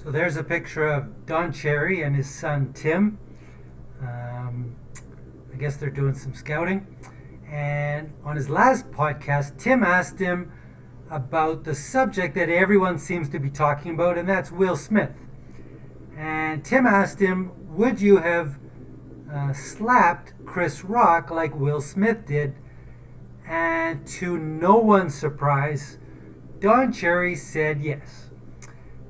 So there's a picture of Don Cherry and his son Tim. I guess they're doing some scouting. And on his last podcast, Tim asked him about the subject that everyone seems to be talking about, and that's Will Smith. And Tim asked him, would you have slapped Chris Rock like Will Smith did? And to no one's surprise, Don Cherry said yes.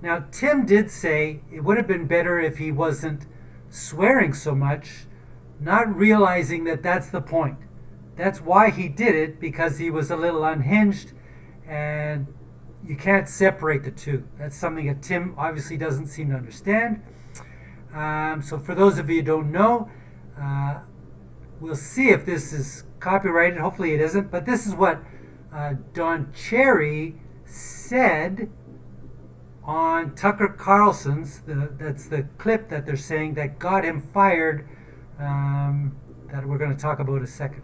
Now, Tim did say it would have been better if he wasn't swearing so much, not realizing that that's the point. That's why he did it, because he was a little unhinged, and you can't separate the two. That's something that Tim obviously doesn't seem to understand. So for those of you who don't know, we'll see if this is copyrighted. Hopefully it isn't. But this is what Don Cherry said on Tucker Carlson's. That's the clip that they're saying that got him fired, that we're going to talk about in a second.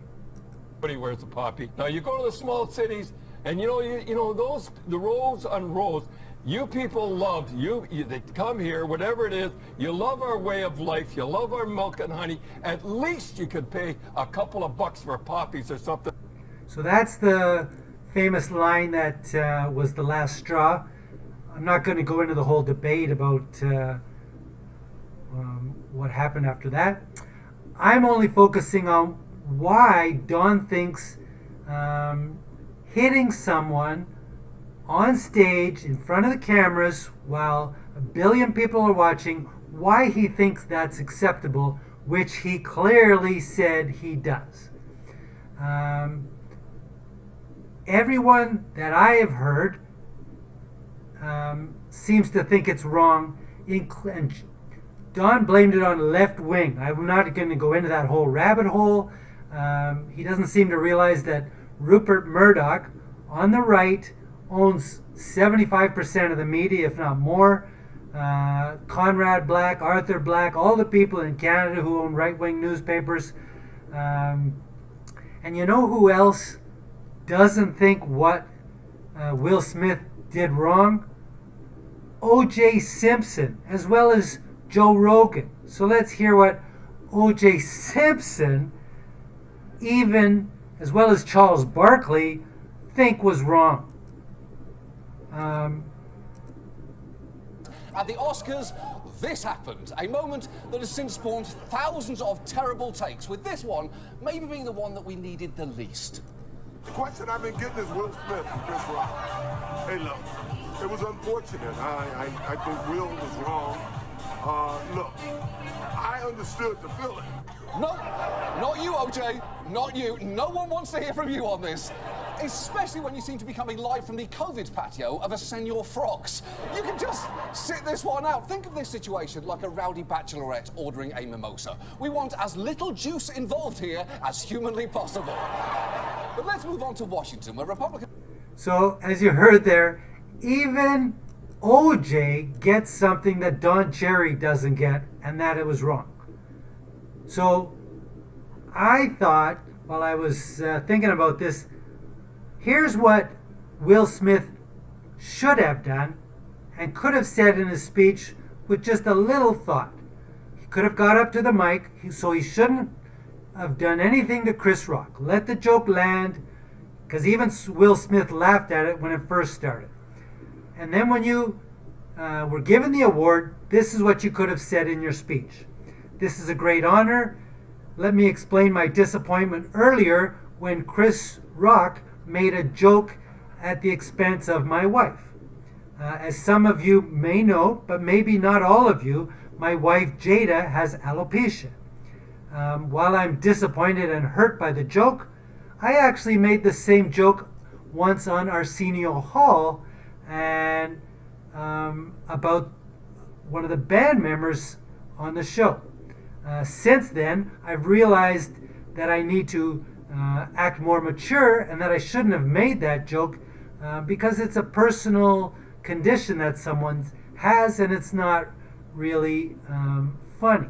Everybody wears a poppy. Now you go to the small cities, and you know those, the rows on rows. You people love they come here, whatever it is. You love our way of life. You love our milk and honey. At least you could pay a couple of bucks for poppies or something. So that's the famous line that was the last straw. I'm not going to go into the whole debate about what happened after that. I'm only focusing on why Don thinks hitting someone on stage in front of the cameras while a billion people are watching, why he thinks that's acceptable, which he clearly said he does. Everyone that I have heard seems to think it's wrong, and Don blamed it on the left wing. I'm not going to go into that whole rabbit hole. He doesn't seem to realize that Rupert Murdoch on the right owns 75% of the media, if not more. Conrad Black, Arthur Black, all the people in Canada who own right-wing newspapers. And you know who else doesn't think what Will Smith did wrong? O.J. Simpson, as well as Joe Rogan. So let's hear what O.J. Simpson, even as well as Charles Barkley, think was wrong. At the Oscars, this happened. A moment that has since spawned thousands of terrible takes, with this one maybe being the one that we needed the least. The question I've been getting is Will Smith and Chris Rock. Hey, look, it was unfortunate. I think Will was wrong. Look, I understood the feeling. No, not you, OJ. Not you. No one wants to hear from you on this. Especially when you seem to be coming live from the COVID patio of a Senor Frogs. You can just sit this one out. Think of this situation like a rowdy bachelorette ordering a mimosa. We want as little juice involved here as humanly possible. But let's move on to Washington, where Republicans... So, as you heard there, even OJ gets something that Don Cherry doesn't get, and that it was wrong. So, I thought, while I was thinking about this, here's what Will Smith should have done and could have said in his speech with just a little thought. He could have got up to the mic, so he shouldn't have done anything to Chris Rock. Let the joke land, because even Will Smith laughed at it when it first started. And then when you were given the award, this is what you could have said in your speech. This is a great honor. Let me explain my disappointment earlier when Chris Rock made a joke at the expense of my wife. As some of you may know, but maybe not all of you, my wife Jada has alopecia. While I'm disappointed and hurt by the joke, I actually made the same joke once on Arsenio Hall and about one of the band members on the show. Since then, I've realized that I need to act more mature and that I shouldn't have made that joke because it's a personal condition that someone has and it's not really funny.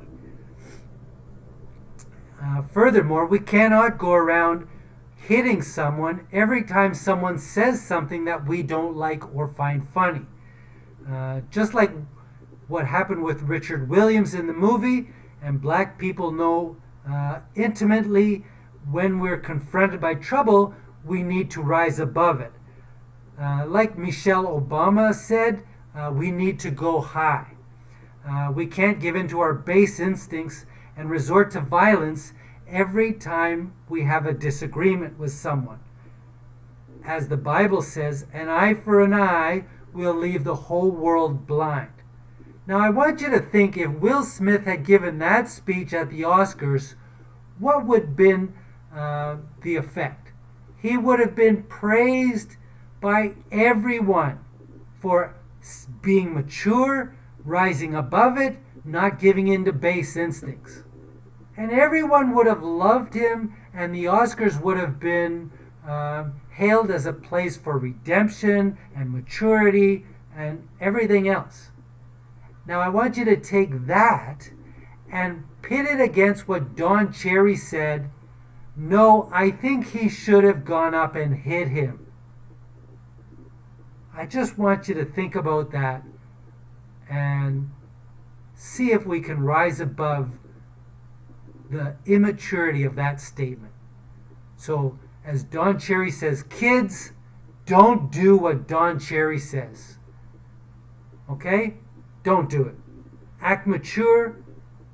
Furthermore, we cannot go around hitting someone every time someone says something that we don't like or find funny. Just like what happened with Richard Williams in the movie, and black people know intimately when we're confronted by trouble, we need to rise above it. Like Michelle Obama said, we need to go high. We can't give in to our base instincts and resort to violence every time we have a disagreement with someone. As the Bible says, an eye for an eye will leave the whole world blind. Now I want you to think, if Will Smith had given that speech at the Oscars, what would have been the effect? He would have been praised by everyone for being mature, rising above it, not giving in to base instincts. And everyone would have loved him, and the Oscars would have been hailed as a place for redemption and maturity and everything else. Now I want you to take that and pit it against what Don Cherry said. No, I think he should have gone up and hit him. I just want you to think about that and see if we can rise above the immaturity of that statement. So, as Don Cherry says, kids, don't do what Don Cherry says. Okay? Don't do it. Act mature.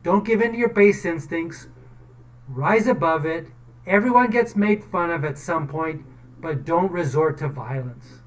Don't give in to your base instincts. Rise above it. Everyone gets made fun of at some point, but don't resort to violence.